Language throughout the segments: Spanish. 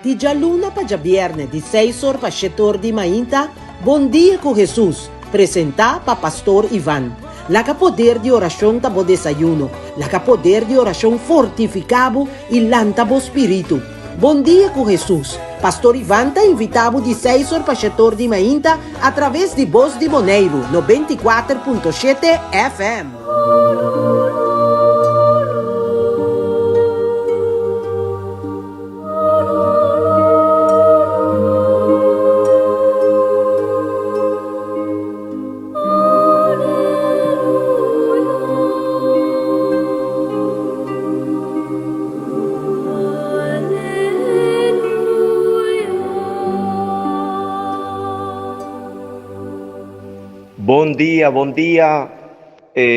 Di già luna pa già viernes, di 6 pa 7 di mainta, Bon dia con Jesús, presenta pa Pastor Iván. La que poder de oración tabo desayuno, la que poder de oración fortificabo y lantabo espíritu. Bon dia con Jesús. Pastor Iván te invitavo di 6 pa 7 di mainta a través de Voz de Moneiro, 94.7 FM. Bom dia,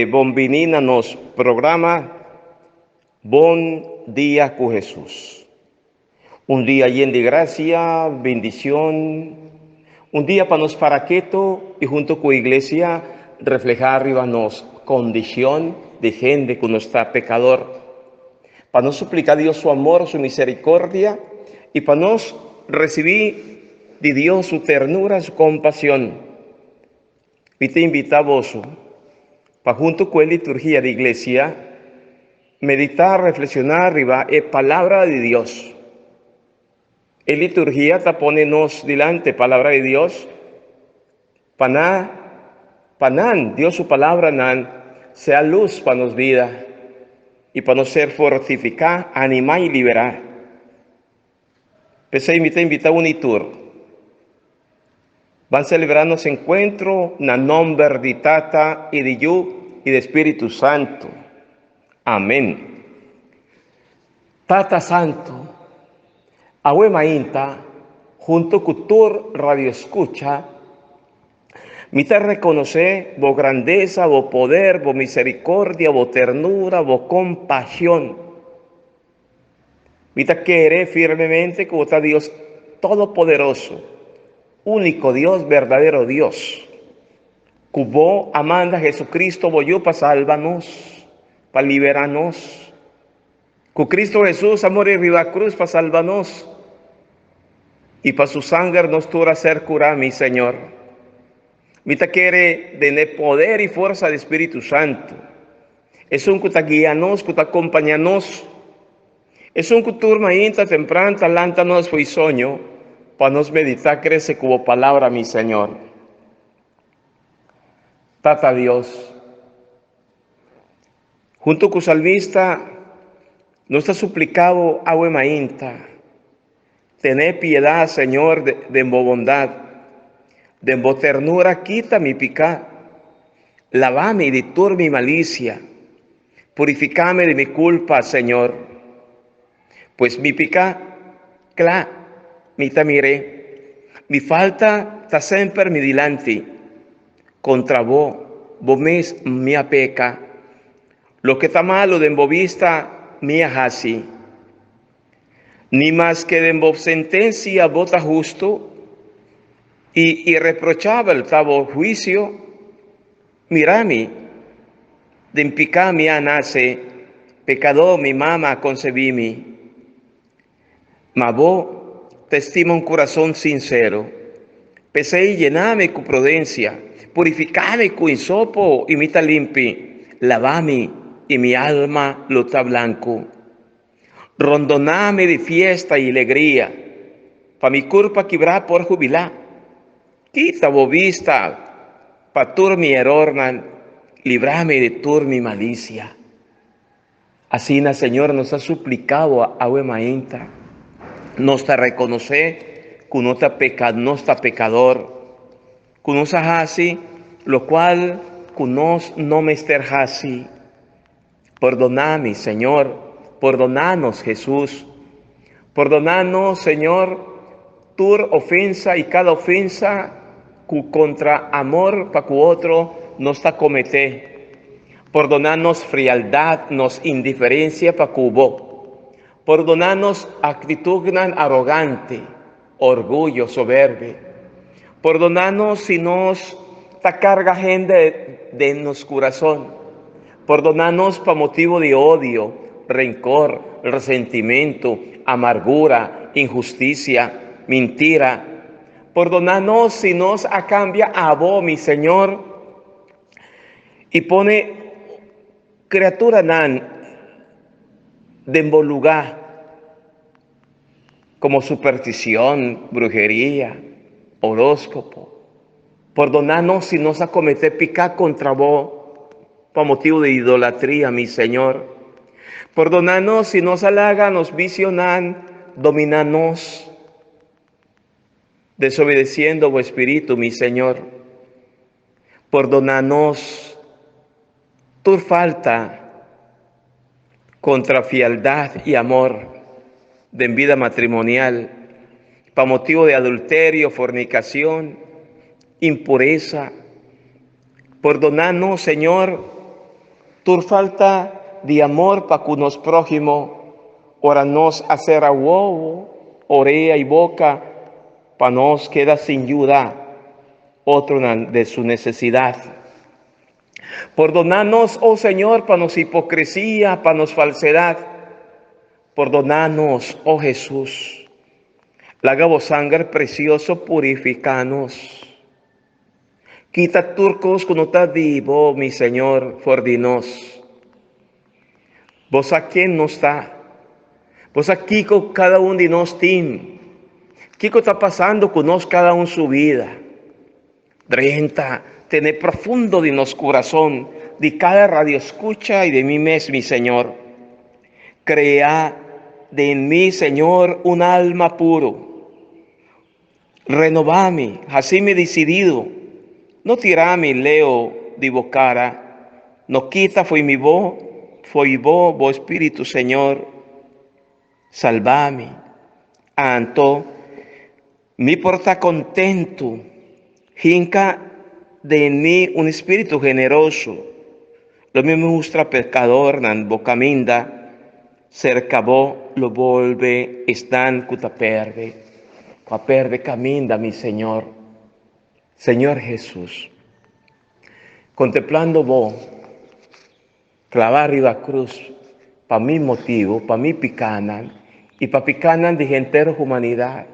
Bombinina nos programa Bom Dia con Jesús. Un día lleno de gracia, bendición, un día para nos paraqueto y junto con la iglesia reflejar arriba nos condición de gente que no está pecador, para nos suplicar a Dios su amor, su misericordia y para nos recibir de Dios su ternura, su compasión. Y te invitamos para junto con la liturgia de iglesia meditar, reflexionar arriba la palabra de Dios. La liturgia te pone nos delante palabra de Dios para Dios su palabra sea luz para nos vida y para nos ser fortificar, animar y liberar. Pues te invita a un tour. Van a celebrar nuestro encuentro en el nombre de Tata y de Yu y de Espíritu Santo. Amén. Tata Santo, Abue Mainta, junto con tu radio escucha, me te reconoce vos grandeza, vos poder, vos misericordia, vos ternura, vos compasión. Me te quiere firmemente como está Dios Todopoderoso, único Dios, verdadero Dios. Cubo amanda Jesucristo voyó para salvarnos, para liberarnos. Con Cristo Jesús amor y riba cruz para salvarnos. Y para su sangre nos tuvo a ser curar, mi Señor. Mita quiere tener poder y fuerza del Espíritu Santo. Es un que te guíanos, que te acompañanos. Es un que turma inta temprano talántanos fue sueño. Para nos meditar, crece como palabra, mi Señor. Tata Dios, junto con salmista, nos ha suplicado agua mainta. Tener piedad, Señor, de bondad, de ternura, quita mi pecado. Lavame de toda mi malicia. Purificame de mi culpa, Señor. Pues mi pecado, claro. Mi te miré, mi falta está siempre mi delante, contra vos me peca, lo que está malo de vos vista, me así, ni más que de vos sentencia vota justo, y irreprochable está vos juicio, mirame, de impicar mi nace, pecador mi mamá concebí ma vos, te estima un corazón sincero. Pese y llename con prudencia, purificame con hisopo y mita limpi, lavame y mi alma lo está blanco. Rondoname de fiesta y alegría, pa mi culpa quebrar por jubilar. Quita vos vista, pa tur mi error, librame de tur mi malicia. Así, Señor, nos ha suplicado a Mainta. Nos te reconoce que no está pecador, que no está así, lo cual que no me esté así. Perdóname, Señor, perdonanos, Jesús, perdonanos, Señor, tu ofensa y cada ofensa que contra amor para que otro no está comete. Perdónanos frialdad, nos indiferencia para que hubo. Perdonarnos actitud arrogante, orgullo, soberbia. Perdonarnos si nos ta carga gente de nuestro corazón. Perdonarnos por motivo de odio, rencor, resentimiento, amargura, injusticia, mentira. Perdónanos si nos cambia a vos, mi Señor, y pone criatura nan de lugar como superstición, brujería, horóscopo. Perdónanos si nos acomete picar contra vos por motivo de idolatría, mi Señor. Perdónanos si nos halaga, nos visionan, dominanos, desobedeciendo vuestro espíritu, mi Señor. Perdónanos tu falta contra fialdad y amor de vida matrimonial, por motivo de adulterio, fornicación, impureza. Perdónanos, Señor, tu falta de amor para con los prójimos, oranos hacer a huevo, orea y boca, para nos queda sin ayuda, otro de su necesidad. Perdónanos, oh Señor, para nos hipocresía, para nos falsedad. Perdónanos, oh Jesús. Lágavo sangre precioso, purificanos. Quita turcos con está vivo, mi Señor, fordinos. Vos aquí no está. Vos aquí con cada uno de nos team. ¿Qué está pasando con nos cada uno su vida? Renta, tener profundo de nos corazón, de cada radio escucha y de mí mismo, mi Señor. Crea de en mí, Señor, un alma puro. Renovame, así me he decidido. No tirame leo de bocara. No quita fue mi voz, fue vos, Espíritu, Señor. Salvame. Anto, mi porta contento. Hinca de en mí un espíritu generoso. Lo mismo muestra pecador, nan bocaminda. Cerca vos lo vuelve, están cuta perde caminda, mi Señor. Señor Jesús, contemplando vos, clavar arriba cruz, para mi motivo, para mi picanan, y para picanan de entera humanidad,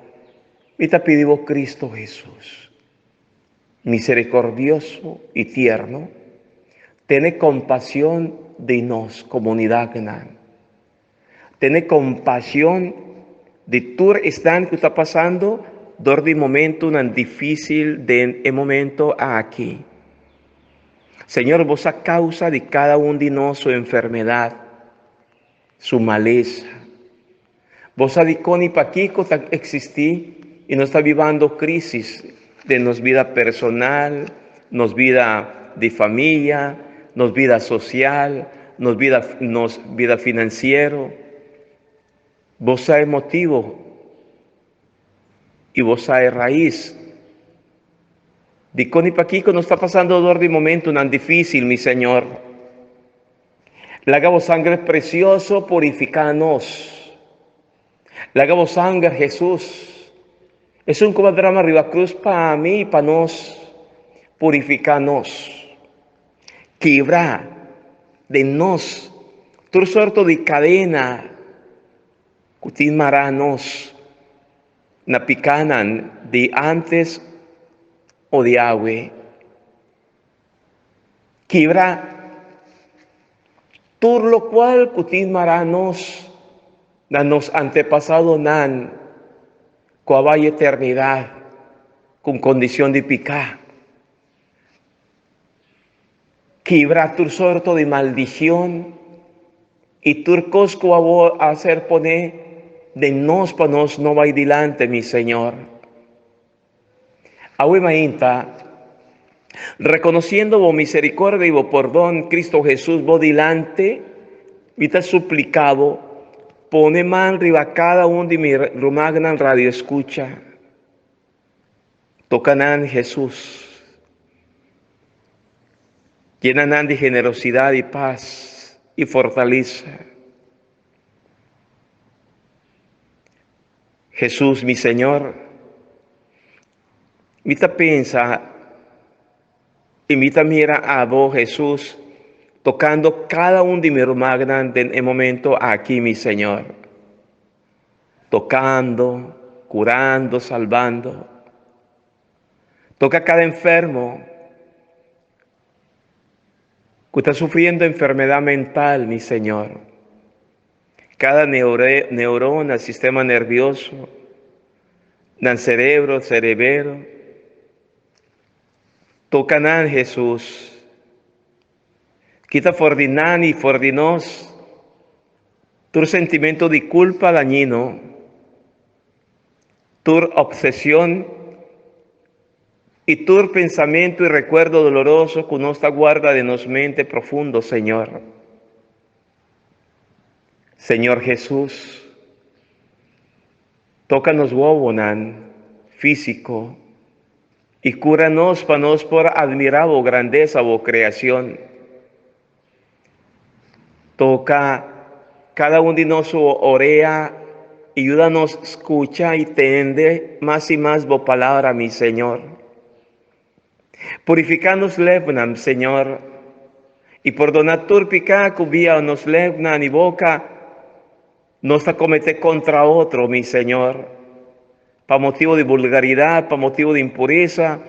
y te pedimos Cristo Jesús, misericordioso y tierno, tiene compasión de nos, comunidad Gnan. Tiene compasión de tú están que está pasando, de momento tan difícil de momento aquí. Señor, vos a causa de cada uno de nosotros su enfermedad, su maleza. Vos a diconi paquico existí y no está viviendo crisis de nos vida personal, nos vida de familia, nos vida social, nos vida financiero. Vos hay motivo y vos hay raíz. Di con y paquico no está pasando dolor de momento tan difícil, mi Señor. Lágavo sangre precioso, purificanos. Lágavo sangre, Jesús. Es un drama arriba cruz para mí y para nos. Purificanos. Quebra de nos. Tu suerte de cadena. Cutin maranos. Na picanan de antes o de agua. Quebra. Por lo cual cutin maranos. Na nos antepasado nan. Coaba eternidad. Con condición de picar. Quebra tu suerte de maldición. Y turcos coabo hacer poner de nos para nos no va adelante, mi Señor. Ahuemainta, reconociendo vos misericordia y vos perdón, Cristo Jesús, vos delante, y te suplicado, pone man arriba cada uno de mi rumagnan radio escucha. Tocanan Jesús. Llenanan de generosidad y paz y fortaleza. Jesús, mi Señor, mita piensa y mita mira a vos, Jesús, tocando cada uno de mis magnan en el momento aquí, mi Señor. tocando, curando, salvando. Toca a cada enfermo que está sufriendo enfermedad mental, mi Señor. Cada neurona, sistema nervioso, del cerebro. Tocan a Jesús. Quita fordinan y fordinos tu sentimiento de culpa dañino, tu obsesión y tu pensamiento y recuerdo doloroso que nos guarda de nos mente profundo, Señor. Señor Jesús, tócanos wobonan físico y cúranos para nos por admirable grandeza o creación. Toca cada uno de nosotros orea, ayúdanos, escucha y tende más y más vos palabra, mi Señor. Purificanos levnan, Señor, y por donar turpica cubía nos levnan y boca, nos acomete contra otro, mi Señor, para motivo de vulgaridad, para motivo de impureza,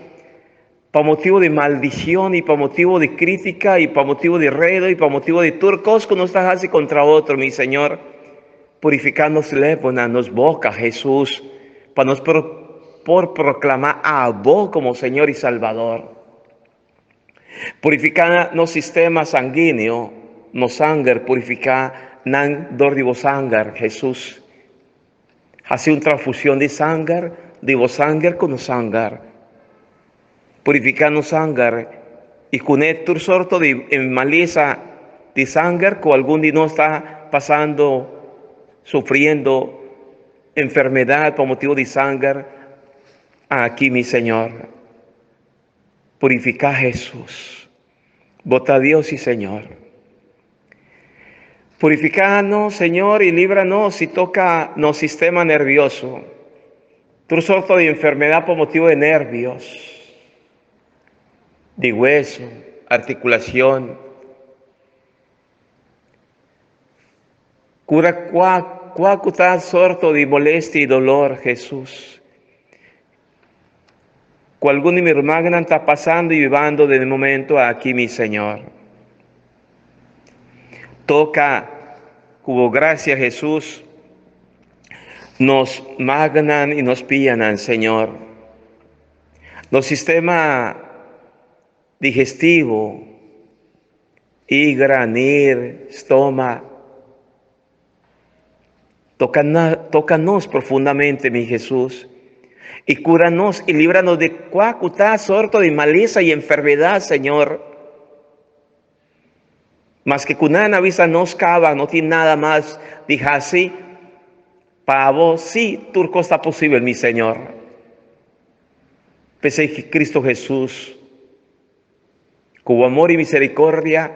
para motivo de maldición y para motivo de crítica y para motivo de redo y para motivo de turcos que nos hace contra otro, mi Señor. Purificanos nos boca, Jesús, para nos por proclamar a vos como Señor y Salvador. Purificar nos sistema sanguíneo, nos sangre, purificar nan dor de vos sangre, Jesús. Hace una transfusión de vos sangre con nos sangre. Purificarnos sangre y con esto sorto de maliza de sangre que algún día no está pasando, sufriendo enfermedad por motivo de sangre, aquí mi Señor. Purifica a Jesús. Vota a Dios y Señor. Purificanos, Señor, y líbranos si toca nos sistema nervioso. Tu sorto de enfermedad por motivo de nervios, de hueso, articulación. Cura cualquier sorto de molestia y dolor, Jesús. Cual alguno de mi hermana está pasando y viviendo de momento aquí, mi Señor. Toca, cubo gracia, Jesús, nos magnan y nos pillan, Señor. Los sistema digestivo, hígado, nir, estómago. Tócanos profundamente, mi Jesús, y cúranos y líbranos de cualquier sorto de maleza y enfermedad, Señor. Mas que cunana visa nos cava, no tiene nada más, dije así, para vos sí, turco está posible, mi Señor. Pese que Cristo Jesús, con amor y misericordia,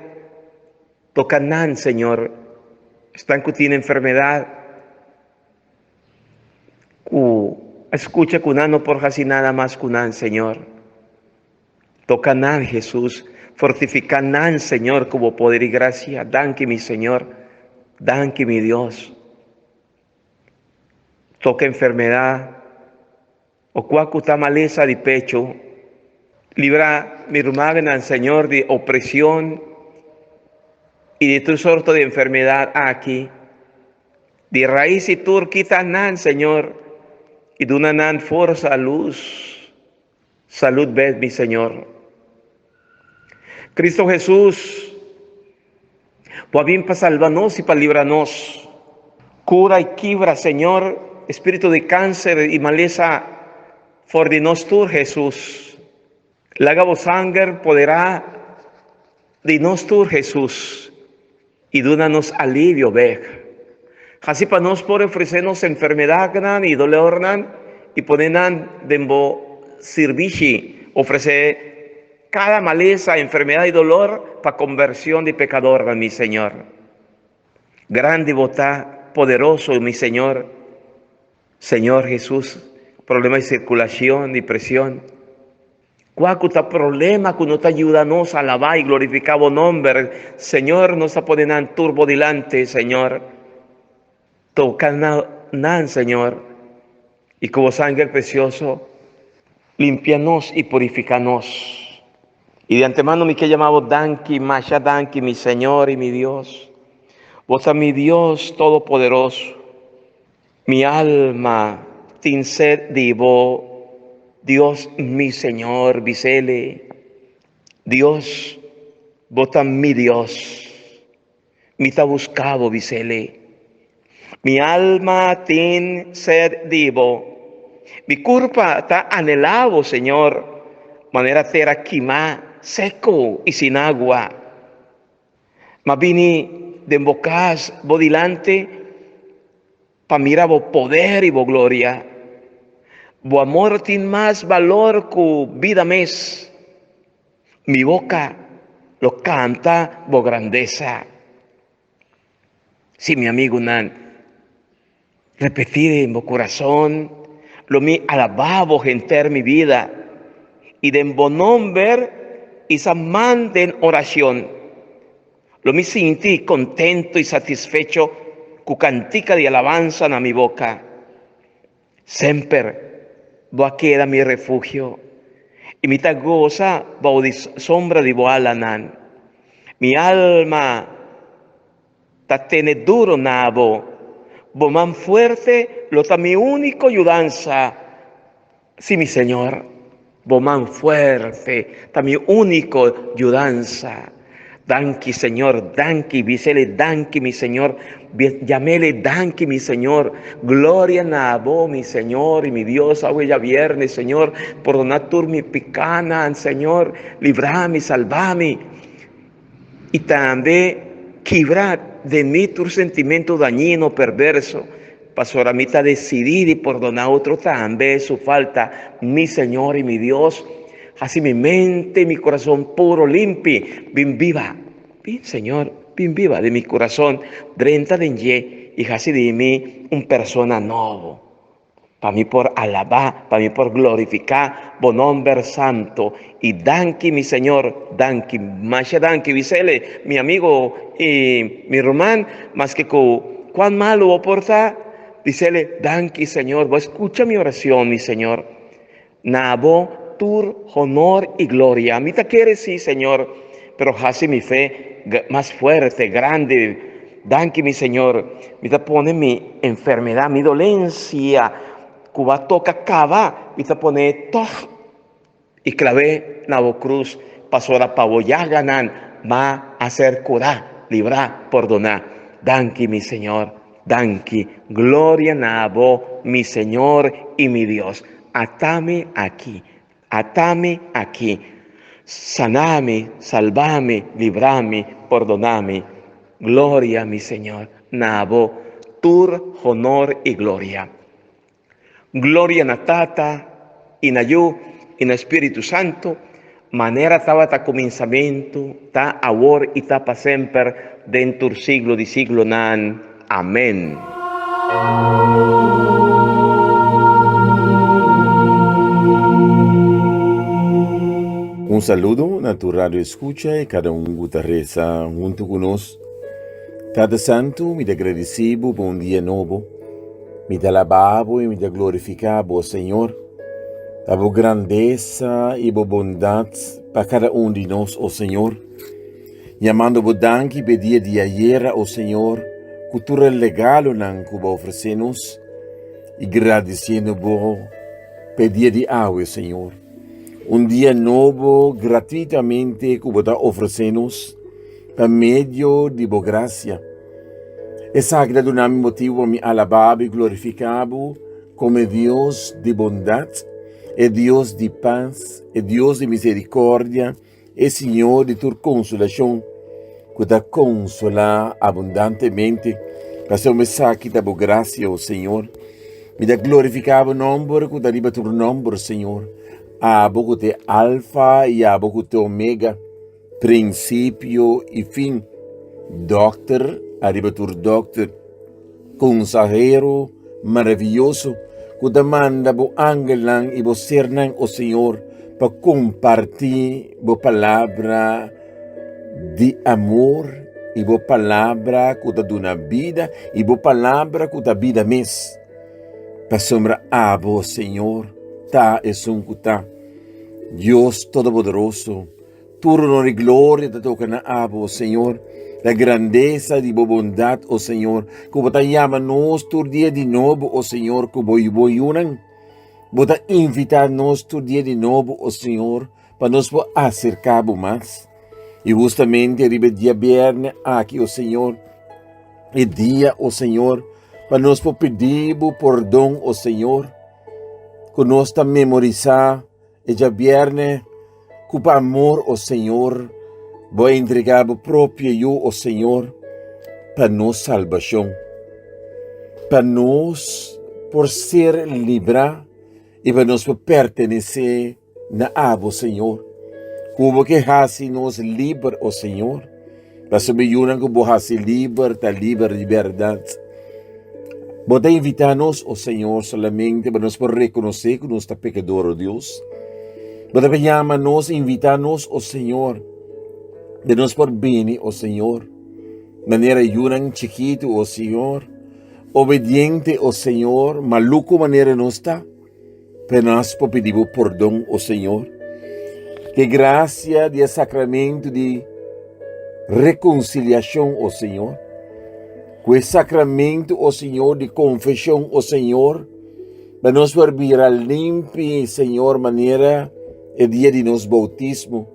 tocan, Señor, están que tienen enfermedad, escucha cunano por casi nada más cunan, Señor. Tocan, Jesús, fortifican, Señor, como poder y gracia. Danque, mi Señor, danque, mi Dios. Toca enfermedad, o cualquier maleza de pecho. Libra mi hermana, Señor, de opresión y de tu sorto de enfermedad aquí. De raíz y turquita nan, Señor, y de una nan fuerza, luz, salud, ves, mi Señor. Cristo Jesús, pues bien para salvarnos y para librarnos. Cura y quibra, Señor, espíritu de cáncer y maleza, for de nos tú, Jesús. Lágabo sangre poderá de nos tú, Jesús, y dúnanos alivio, ve. Así para nos por ofrecernos enfermedad y dolor y ponernos dembo servici, ofrecer cada maleza, enfermedad y dolor para conversión de pecador, mi Señor. Grande botá, poderoso, mi Señor. Señor Jesús, problema de circulación, de presión. Cualquier problema que nos ayuda a alabar y glorificar tu nombre, Señor, nos está poniendo turbo delante, Señor. Tocan nan, Señor. Y como sangre precioso, límpianos y purificanos. Y de antemano mi que llamado Danki, Masha Danki, mi Señor y mi Dios. Vos a mi Dios todopoderoso. Mi alma tin sed divo, Dios mi Señor, Visele. Dios, vos a mi Dios. Mi ta buscado, Visele. Mi alma tin sed divo. Mi culpa está anhelado, Señor. Manera tera quimá, seco y sin agua. Ma vini de embocás, bodilante, pa mirar vo poder y vo gloria. Vo amor tin más valor que vida mes. Mi boca lo canta vo grandeza. Sí, mi amigo Nan, repetir en mi corazón, lo mi alababo genter mi vida, y de nombre y manden oración, lo mi sentí contento y satisfecho, cu cantica de alabanza en mi boca. Siempre va queda mi refugio, y mi ta goza va di sombra di boalanan. Mi alma ta tiene duro nabo, bo man fuerte lo ta mi único ayudanza. Sí, mi Señor, bo man fuerte, ta mi único ayudanza. Danki, Señor, danki, visele danki, mi Señor, llamele danki, mi Señor, gloria nabo, mi Señor y mi Dios, ya viernes, Señor, por donar tur mi picana, Señor, librami, salvami, y también quebrar de mí tu sentimiento dañino, perverso, pastor, a mí está decidir y perdonar otro también su falta, mi Señor y mi Dios. Así mi mente, mi corazón puro, limpio, bien viva, bien Señor, bien viva de mi corazón, drenta de ye, y así de mí un persona nuevo. Para mí por alabar, para mí por glorificar, bon nombre santo. Y danki, mi Señor, danki, masha danki, visele, mi amigo y mi román, más que cuán malo o porta, visele, danki, Señor, vos escucha mi oración, mi Señor. Nabo, tur, honor y gloria. A mí te quieres, sí, Señor, pero así mi fe más fuerte, grande. Danki, mi Señor, me te pone mi enfermedad, mi dolencia. Cuba toca cava, me te pone toh. Y clavé Nabo cruz, pasó la pavoya ganan, va a hacer curar, librar, perdonar. Danki, mi Señor, danki, gloria Nabo, mi Señor y mi Dios. Atame aquí, saname, salvame, librame, perdoname. Gloria, mi Señor, Nabo, tur, honor y gloria. Gloria na Tata, y na Yu, y na Espíritu Santo, manera estaba ta comenzamiento, ta ahora y ta para siempre, dentro del siglo de siglo nan. Amén. Un saludo a tu radio escucha y cada uno que reza junto con nosotros. Cada santo, me agradecido por un día nuevo. Me alababo y me glorificabo, Señor. A tu grandeza y tu bondad para cada uno de nosotros, oh Señor. Llamando por danki por día de ayer, oh Señor, que tu regalo que ofrecemos y agradeciendo por día de hoy, Señor. Un día nuevo gratuitamente que vos ofrecemos por medio de tu gracia. Esa agradable motivo me alababa y glorificaba como Dios de bondad, es Dios de paz, es Dios de misericordia, es Señor de tu consolación, que te consola abundantemente. Para me saque de tu gracia, oh Señor. Me da glorificado nombre que te arriba tu nombre, Señor. Abo que te alfa y abo que te omega, principio y fin. Doctor, arriba tu doctor, consejero maravilloso, que te manda bo angelan y bo sernan, oh Señor, para compartir bo palabra de amor e boa palavra que te dá vida, e boa palavra que te vida mes. Para sombra abo, Senhor, tá e suncuta. Deus Todo-Poderoso, todo honor e glória te toca na abo, Senhor. La grandeza de bondade, oh Senhor, que você chama nós todo dia de novo, oh Senhor, que você unan. Você invitar nós todo dia de novo, oh Senhor, para nos acercar mais. E justamente arriba dia viernes aqui, oh Senhor, e dia, oh Senhor, para nos pedir perdão, oh Senhor, que nós memorizar, e dia viernes, com amor, oh Senhor, vou entregar o próprio eu, oh Senhor, para nossa salvação, para nós, por ser livre, e para nós pertencer na abo, Senhor. Como que hace nos livre, oh Senhor, para saber que você hace livre, está livre de verdade. Você invitar-nos, oh Senhor, solamente para nós reconhecer que nós estamos pecadores, oh Deus. Você chama-nos, invitar-nos, oh Senhor, de nós por bem, oh Senhor, maneira yunan chiquito, oh Senhor, obediente, oh Senhor, maluco maneira nós está, para nós pedir perdão, oh Senhor. Que graça de sacramento de reconciliação, oh Senhor, que sacramento, oh Senhor, de confissão, oh Senhor, para nós virar limpo, Senhor, maneira o dia de nosso bautismo,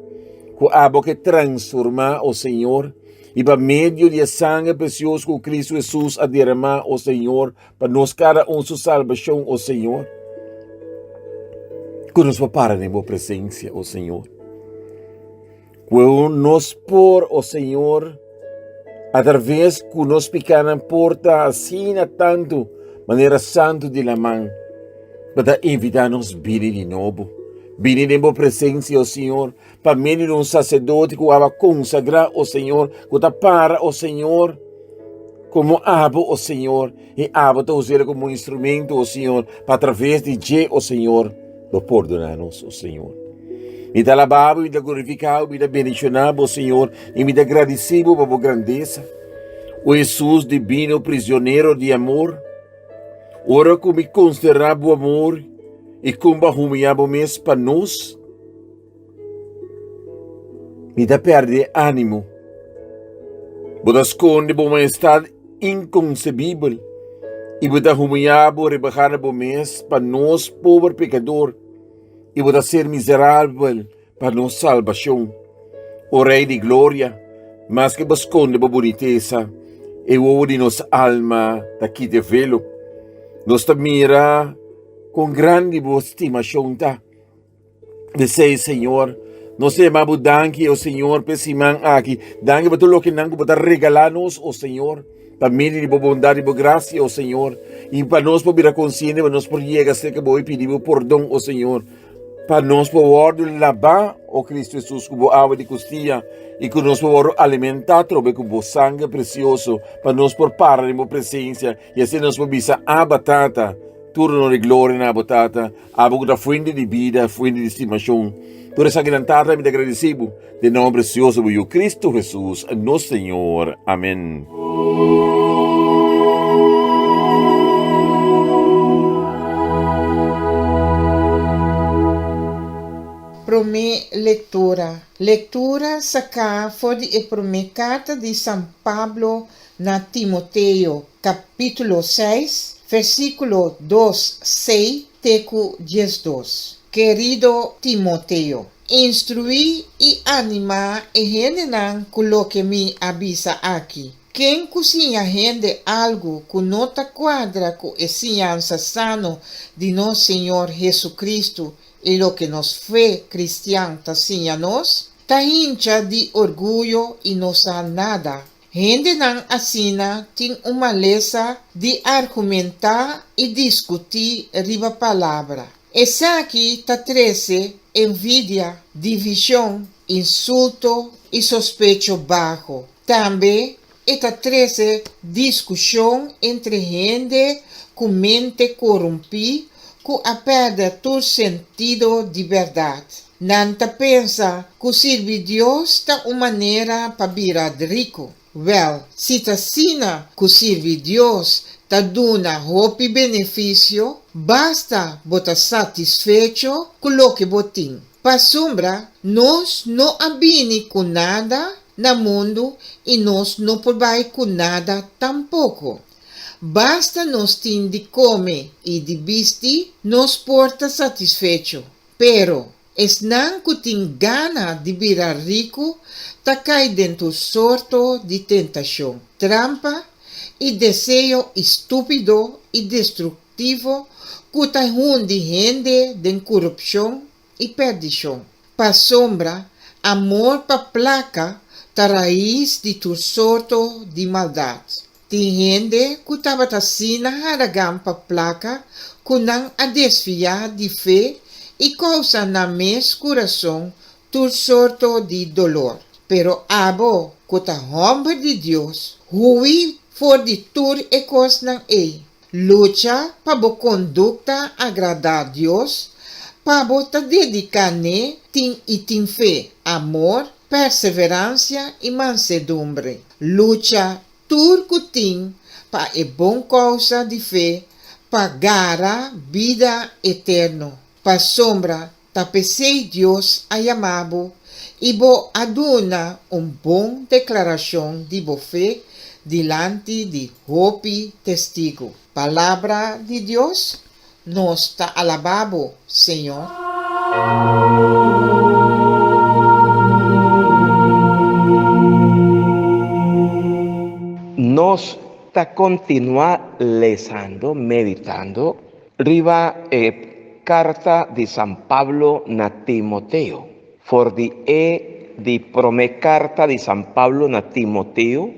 que abo que transformar, oh Senhor, e para meio de sangue precioso que Cristo Jesus a derramar, oh Senhor, para nos cada sua salvação, oh Senhor. Que nos prepara em boa presença, oh Senhor. Que nos por, oh Senhor, através que nos pequena porta assim tanto, maneira santo de la mão, para invitar-nos vir de novo. Vir em boa presença, oh Senhor, para meio de sacerdote que vai consagrar, oh Senhor, que está para, oh Senhor, como abo, oh Senhor, e abo te usar como instrumento, oh Senhor, para através de je, oh Senhor, lo perdonar-nos, oh Senhor. Me dá alabado, me dá glorificado, me dá bendicionado, oh Senhor, e me dá agradecido por a grandeza. O Jesus divino, prisioneiro de amor, ora que me considerava o amor e como arrumava mês para nós, me dá perder ânimo. Você esconde uma majestade inconcebível e você arrumava rebaixar o mês para nós, pobre pecador, e você ser miserável para nossa salvação. O Rei de Glória, mas que você esconde a boniteza e o de nossa alma daqui de velo, nos mira com grande estimação, tá? Disse, Senhor, nós amamos danke, o Senhor, pessimang aqui. Danke para tudo o que nós podemos regalar-nos, o Senhor, para mim, de boa bondade e boa graça, o Senhor. E para nós poder consciente, para nós poder chegar a ser que vou pedir perdão, o Senhor. Para nós poder lavar, o Cristo Jesus, com boa água de costilha, e que nós poder alimentar, trobe com boa sangue precioso, para nós poder parar em boa presença, e assim nós podemos a batata, turno de glória na batata, a boa fonte de vida, fonte de estimação. Por essa grandeza me agradecido, de nome precioso de Cristo Jesus, nosso Senhor. Amém. Prome leitura. Leitura saca fora a prome carta de São Pablo na Timoteo, capítulo 6, versículo 2, 6, teco 12. Querido Timoteo, instruí e anima e generan lo que me avisa aqui. Quem cozinha rende algo que não te quadra com a ensinança sano de nosso Senhor Jesucristo e lo que nos fé cristiana ensina nos, ta hincha de orgulho e não sabe nada. Gente não assina tem uma lesa de argumentar e discutir riba palavra. Essa aqui ta trece envidia, divisão, insulto e sospecho baixo. Também está trece discussão entre gente com mente corrompida que a perde todo sentido de verdade. Não pensa que servir Deus está uma maneira para virar rico. Well, si tasina ku sirvi Dios ta duna hopi beneficio, basta bota satisfecho con lo que botin. Pa sombra, nos no abini con nada na mundo y nos no probai con nada tampoco. Basta nos tin di come y di bisti nos porta satisfecho. Pero es nan kuting gana di bira rico ta cai dentro sorto di tentación, trampa y deseo estúpido y destructivo kuta hundi gente den corrupción y perdición. Pa sombra, amor pa placa ta raiz di tu sorto di maldad. Ti gente kutaba ta sina haragam pa placa kunang a desfiar di fe y causa na mes corazón tu sorto di dolor. Pero abo kuta hombre de Dios, hui for di tur e cos nang lucha pa bo conducta agradar a Dios, pa bo ta dedicane tin y tin fe, amor, perseverancia y mansedumbre. Lucha tur kutin pa e bon causa di fe, pa gara vida eterno. Pa sombra, tapesei Dios a llamabo, y bo aduna un bon declaración di bo fe delante di hopi testigo. Palabra de Dios, nos ta alababo, Señor. Nos ta continua lesando, meditando, riva carta di San Pablo na Timoteo. For di prome carta di San Pablo na Timoteo,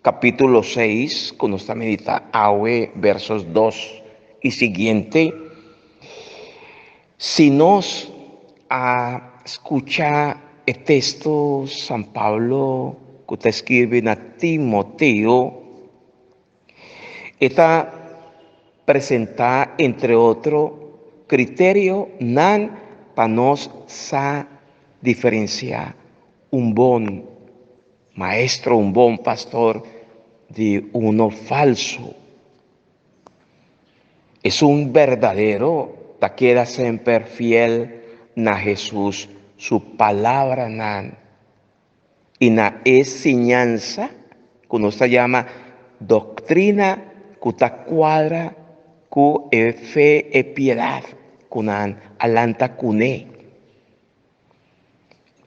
capítulo 6, cuando está medita awe, versos 2 y siguiente. Si nos escucha el texto San Pablo que te escribe na Timoteo, está presenta entre otro criterio nan pa nos sa diferenciar un bon maestro, un bon pastor de uno falso. Es un verdadero, ta queda siempre fiel na Jesús, su palabra nan. Y na enseñanza, que nos se llama doctrina, que ta cuadra, que es fe y piedad, kunan alanta kune.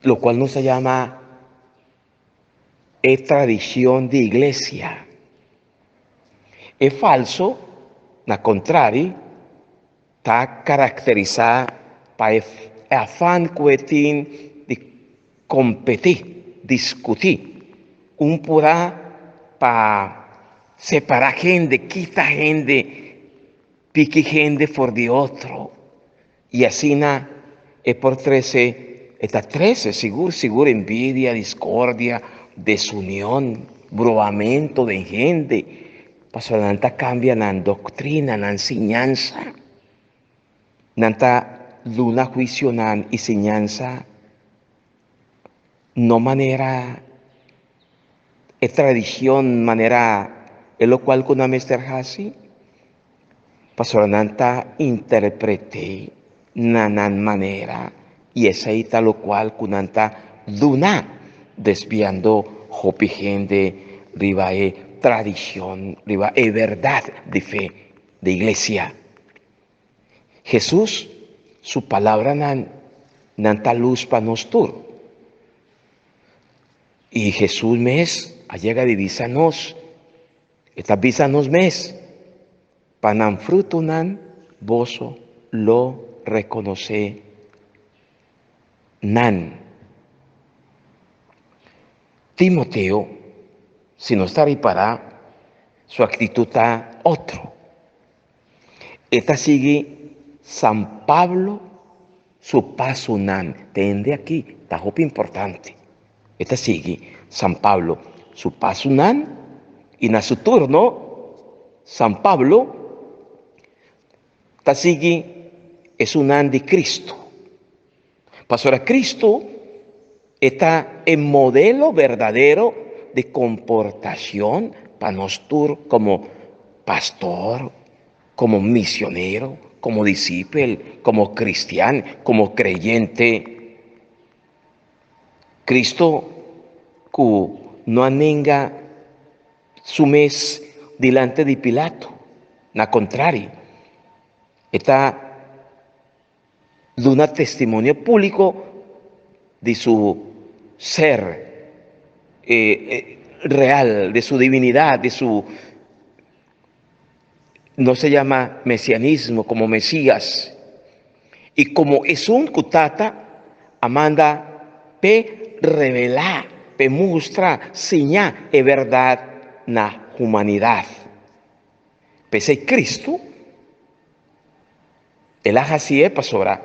Lo cual no se llama tradición de iglesia. Es falso, na contrario, está caracterizada por el afán de competir, discutir, un pura para separar gente, quitar gente, pique gente por de otro. Y así es por 13, está 13, seguro envidia, discordia, desunión, bromamiento de gente. Pasó nanta cambia na doctrina, na enseñanza. Nanta luna juicio na enseñanza. No manera, es tradición, manera, es lo cual con Mr. Hasi. Pasó nanta interprete nanan manera. Y esa ita lo cual con nanta luna desviando hopi gente, riba tradición, riba verdad de fe, de iglesia. Jesús, su palabra nanta luz para nosotros. Y Jesús mes, llega de visanos, esta visanos mes, panan fruto nan, bozo, lo reconoce nan. Timoteo, si no está reparada, su actitud está otro. Esta sigue San Pablo, su paso nan. Tende aquí, está muy importante. Esta sigue San Pablo, su paso nan, y en su turno, San Pablo, esta sigue es un nan de Cristo. Pastor a Cristo está en modelo verdadero de comportación para nosotros como pastor, como misionero, como discípulo, como cristiano, como creyente. Cristo que no aninga su mes delante de Pilato, na contrario, está dando testimonio público de su ser real, de su divinidad, de su, no se llama mesianismo, como Mesías. Y como es un cutata, amanda pe revelar, pe mostrar, señal e verdad na humanidad. Pese Cristo, el ajacie pasora,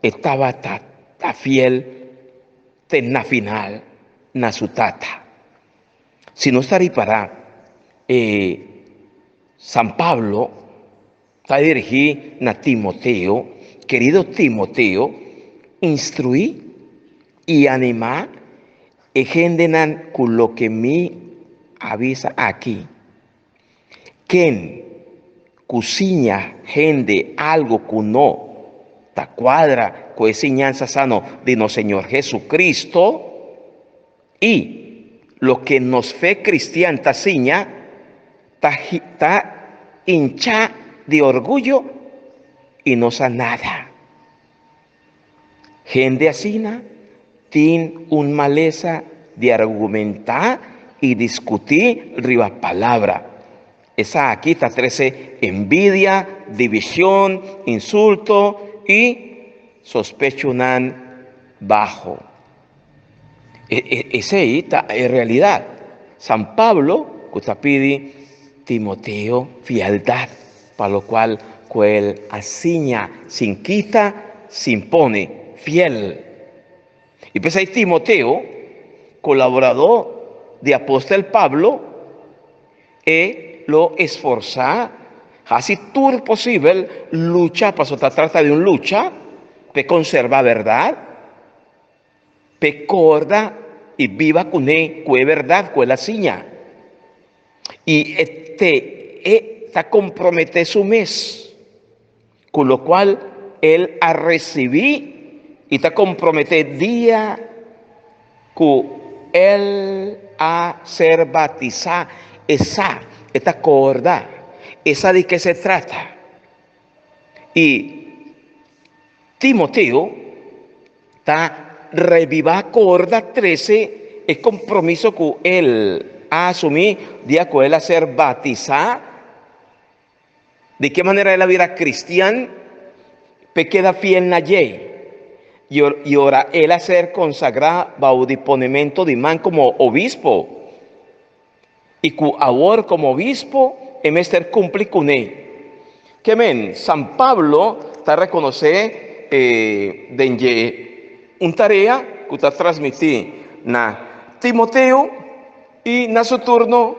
estaba ta fiel, na final, na su tata. Si no estaría para San Pablo, está dirigido a Timoteo, querido Timoteo, instruir y animar y gente con lo que me avisa aquí. Quien cocina gente algo que no ta cuadra con enseñanza sano de nuestro Señor Jesucristo, y lo que nos fe cristiana ta seña ta hincha de orgullo y no sabe nada. Gente así tiene un maleza de argumentar y discutir riba palabra. Esa aquí está 13 envidia, división, insulto y sospecho bajo. Ese está en realidad. San Pablo, que pide Timoteo fieldad, para lo cual él asiña sin quita, sin pone, fiel. Y pues ahí Timoteo, colaborador de apóstol Pablo, lo esforza, así todo posible, lucha, para se trata de una lucha, para conservar verdad, para corda y viva con él, con verdad, con la seña. Y está comprometido su mes, con lo cual él ha recibido y está comprometido día que él a ser bautizado. Esta corda, esa de qué se trata. Y Timoteo está reviva corda 13, el compromiso que él ha asumido día que él a ser bautizado. De qué manera él la vida cristiana, pe queda fiel na ley. Y ahora él a ser consagrado bajo disponimiento de man como obispo. Y que ahora como obispo, en este cumple con él. Que men, San Pablo está reconocer una tarea que está transmitida na Timoteo y na su turno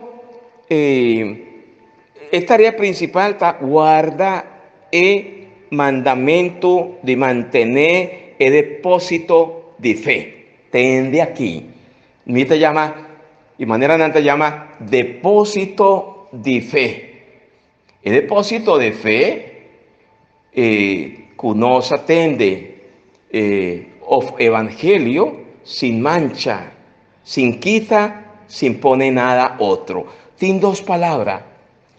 esta tarea principal está guarda el mandamiento de mantener el depósito de fe. Tende aquí. Me te llama, y manera nanta llama depósito de fe. El depósito de fe que nos atende of evangelio sin mancha, sin quita, sin pone nada otro. Tiene dos palabras,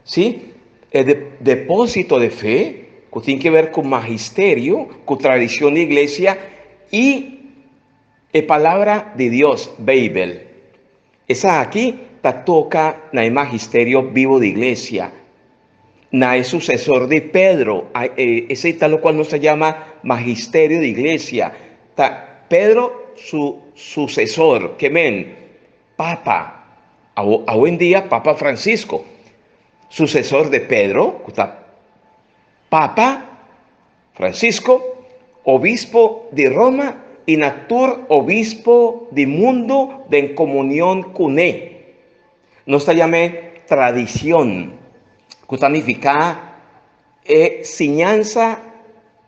¿sí? El depósito de fe, que tiene que ver con magisterio, con tradición de iglesia, y la palabra de Dios, Bible. Esa aquí toca en el magisterio vivo de iglesia. Na es sucesor de Pedro, ese tal cual no se llama magisterio de iglesia. Pedro, su sucesor, que men, Papa, a hoy en día Papa Francisco, sucesor de Pedro, Papa Francisco, obispo de Roma y natur obispo de mundo de en comunión con él. No se llama tradición, que significa enseñanza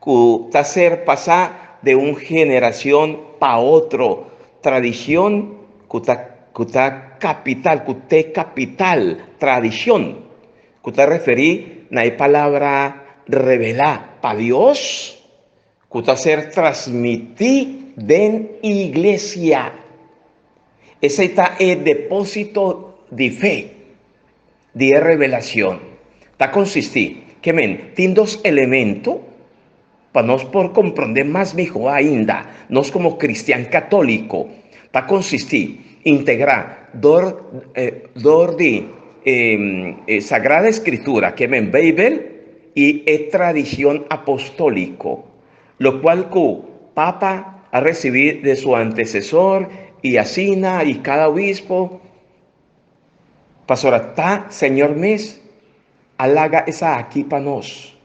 que está ser pasada de una generación para otro, tradición que está kuta capital, kute capital, tradición. Kuta referí na palabra revelar para Dios, kuta ser transmití den iglesia. Ese está el depósito de fe, de revelación. Está consistir que tiene dos elementos para nos por comprender más mejor ainda, nos como cristiano católico, para consistir integrar dor de Sagrada Escritura, que es Bible, y tradición apostólico, lo cual que Papa ha recibido de su antecesor, y Asina, y cada obispo. Pastora, está, Señor mes, halaga esa aquí para nos.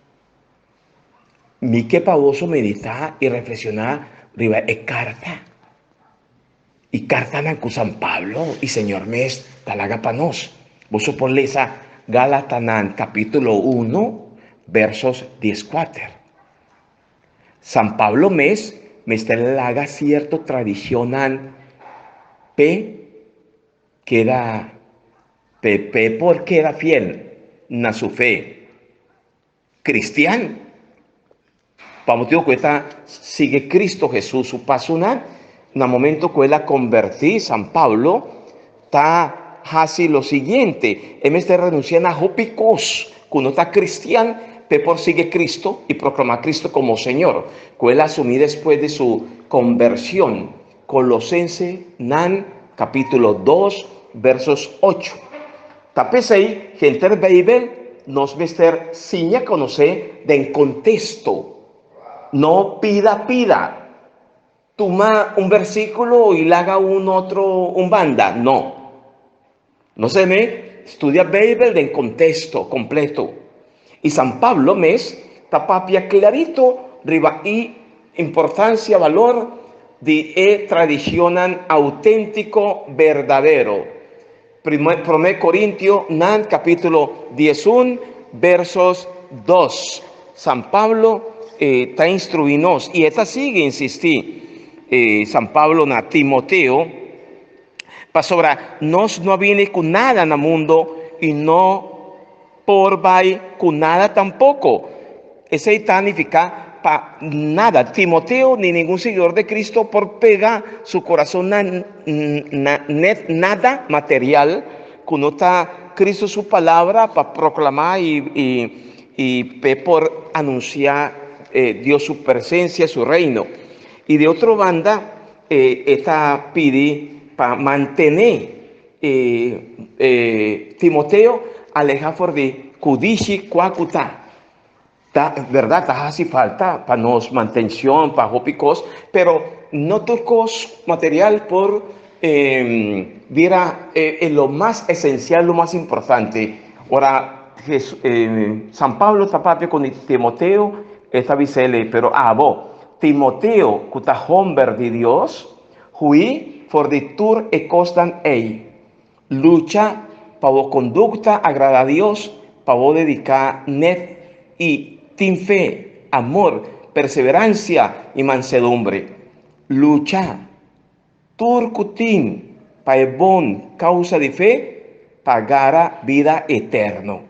Mi que pavoso meditar y reflexionar, riba, es carta. Y carta con San Pablo, y Señor mes, halaga para nos. Vos ponle esa Gálatas capítulo 1, versos 14. San Pablo mes, me está halaga cierto tradicional, queda porque era fiel na su fe cristiano. Para motivo que sigue Cristo Jesús su paso en el momento que él convertí San Pablo, está así lo siguiente: él está renunciando a Jopicos, que no está cristiano, pero sigue Cristo y proclama a Cristo como Señor, que él asumí después de su conversión. Colosenses capítulo 2, versos 8. Tapesei, gente del Bible, nos mester siña conocer den contexto. No pida. Toma un versículo y le haga un banda. No se me estudia Bible den contexto completo. Y San Pablo tapapia clarito, riba y importancia, valor de tradición auténtico, verdadero. 1 Corintios, capítulo 11, versos 2. San Pablo está instruinos, y esta sigue insistir, San Pablo na Timoteo, para sobre nos no viene con nada en el mundo, y no por vai con nada tampoco. Ese significa para nada. Timoteo ni ningún seguidor de Cristo por pega su corazón nada material, cuando está Cristo su palabra para proclamar y por anunciar Dios su presencia, su reino. Y de otra banda, esta pide para mantener Timoteo alejado de Kudishi Kwakuta. ¿Verdad? Está así falta para nos mantención, para hopicos, pero no tocos material por lo más esencial, lo más importante. Ahora, San Pablo está parte con Timoteo, esta visele, pero Timoteo, que está hombre de Dios, hui for de tur e costan lucha para conducta agrada a Dios, para dedicar net y tin fe, amor, perseverancia y mansedumbre. Lucha, turcutín, para bon causa de fe, pagara vida eterno.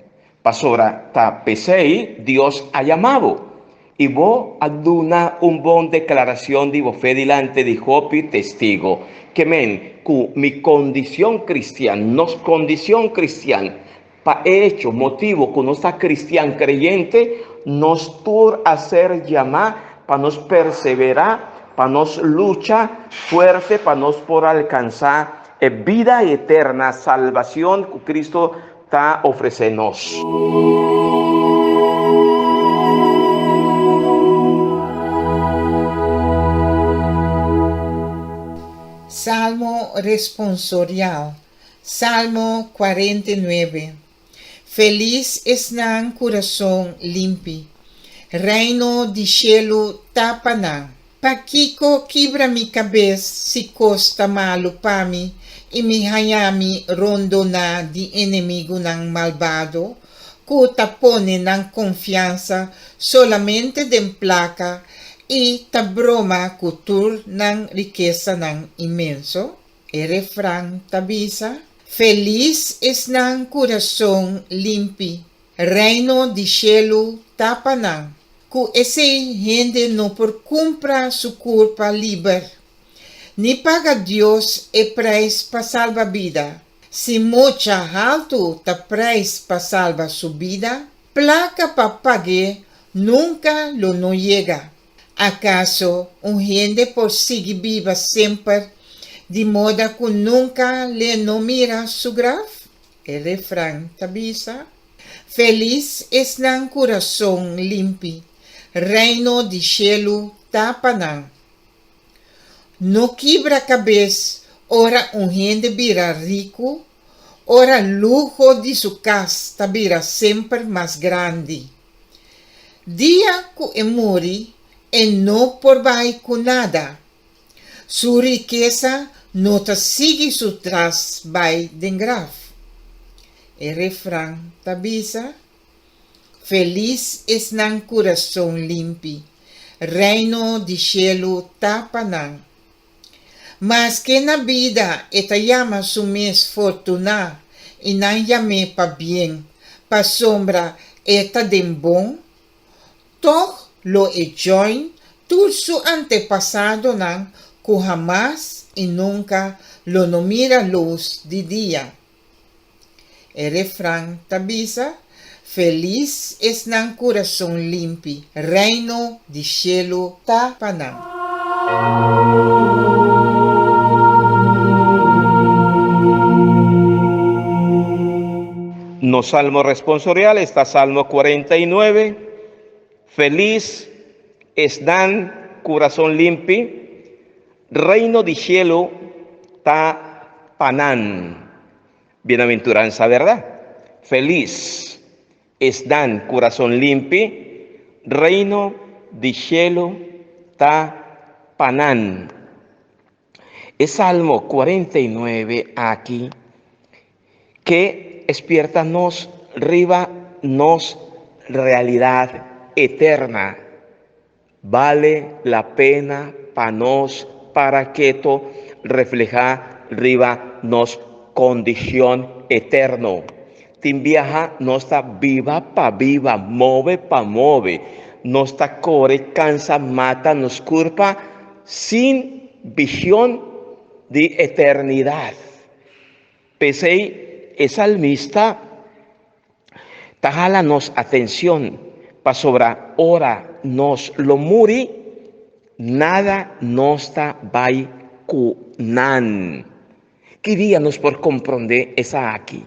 Pasora, ta pesei, Dios ha llamado. Y vos aduna un bon declaración de fe delante de Jopi testigo. Que mi condición cristiana, nos condición cristiana, pa hecho, motivo, que no está cristiano creyente, nos tur hacer llamar, para nos perseverar, para nos lucha fuerte, para nos por alcanzar vida eterna, salvación que Cristo está ofreciendo. Salmo responsorial, Salmo 49. Feliz esnan coração limpi, reino de cielo tapaná. Paquico quebra mi cabeça, si costa malo pa mi, e mi hayami rondona de inimigo nang malvado, cu tapone nang confiança solamente den placa, e tabroma cultur nang riqueza nang imenso. El refrán tabisa. Feliz es nan corazón limpi. Reino de cielo tapanan. Que ese gente no por cumpra su culpa liber. Ni paga Dios el precio para salvar vida. Si mucha alto ta precio para salvar su vida, placa para pagar nunca lo no llega. ¿Acaso un gente por seguir viva siempre, de modo que nunca le no mira su graf? El refrán tabisa. Feliz es nan corazón limpi, reino de cielo tapanan. No quebra cabeza, ora un gente vira rico, ora lujo de su casa vira siempre más grande. Día que muere, e no por vai con nada. Su riqueza no te sigue su tras vai den graf. El refrán tabisa. Feliz es nan corazón limpi, reino de cielo tapanan. Mas que na vida esta llama su mes fortuna, y nan llame pa bien, pa sombra esta den bon, toch lo ejoin, todo su antepasado nan, que jamás y nunca lo no mira luz de día. El refrán tabisa. Feliz es nan corazón limpi, reino de cielo tapanan. No salmo responsorial está Salmo 49. Feliz es dan corazón limpi, reino de cielo tapanan. Bienaventuranza, ¿verdad? Feliz es dan corazón limpi, reino de cielo tapanan. Es Salmo 49 aquí que despierta nos riva nos realidad eterna. Vale la pena para que esto refleja riva nos condición eterno. Tin viaja no está viva pa viva, move pa move, no está corre, cansa, mata, nos culpa, sin visión de eternidad. Pese el salmista, tajala atención, pa sobra ora nos lo muri, nada nos está vai cunan. ¿Qué día nos por comprender esa aquí?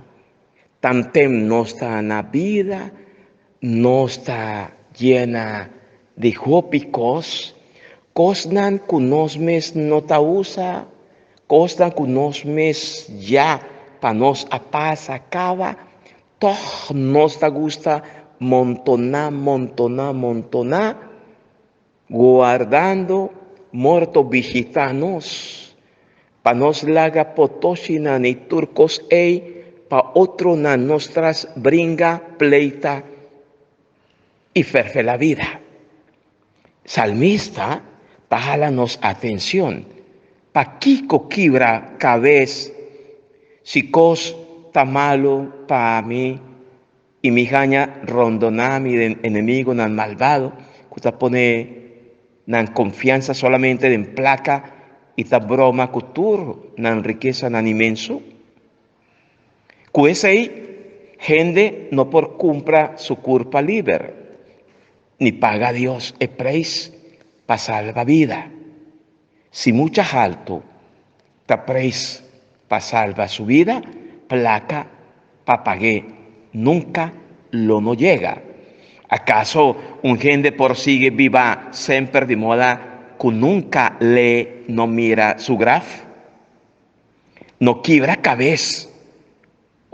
Tantem no está en la vida, no está llena de jópicos, cosnan que nos mes no ta usa, cosnan que nos mes ya pa nos apasa acaba, todo nos ta gusta montoná, guardando muerto visitanos, pa nos laga potoshina ni turcos pa otro na nostras bringa, pleita y ferfe la vida. Salmista, tájalanos atención. Pa kiko kibra cabez, si cos ta malo pa mí, y mi jaña rondonami de enemigo nan malvado, que ta pone nan confianza solamente en placa y ta broma kutur nan riqueza nan inmenso. Cuesei gente no por cumpra su culpa liber, ni paga a Dios el preis pa salva vida. Si mucha alto ta preis pa salva su vida, placa pa pagué, nunca lo no llega. ¿Acaso un gente por sigue viva siempre de moda que nunca le no mira su graf? No quiebra cabeza.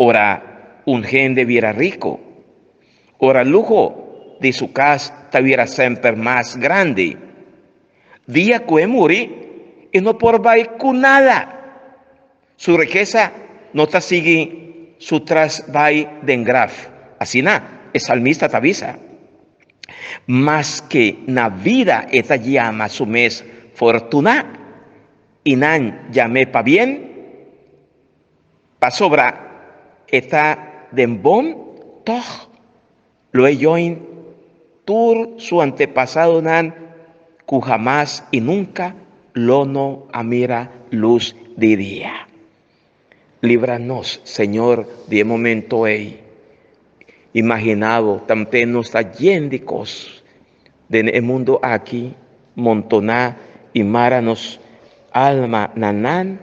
Ora un gente viera rico, ora lujo de su casa tuviera siempre más grande. Día que muere y no por vai con nada. Su riqueza no te sigue su tras vai den graf. Así el salmista te avisa. Más que na vida esta llama su mes fortuna y nan llame pa bien, Pasobra eta dembom toch lo yoin tur su antepasado nan ku jamás y nunca lono amira luz de día. Líbranos, Señor, de momento imaginado también nos está lleno de cosas del mundo aquí, montoná y maranos alma nanan,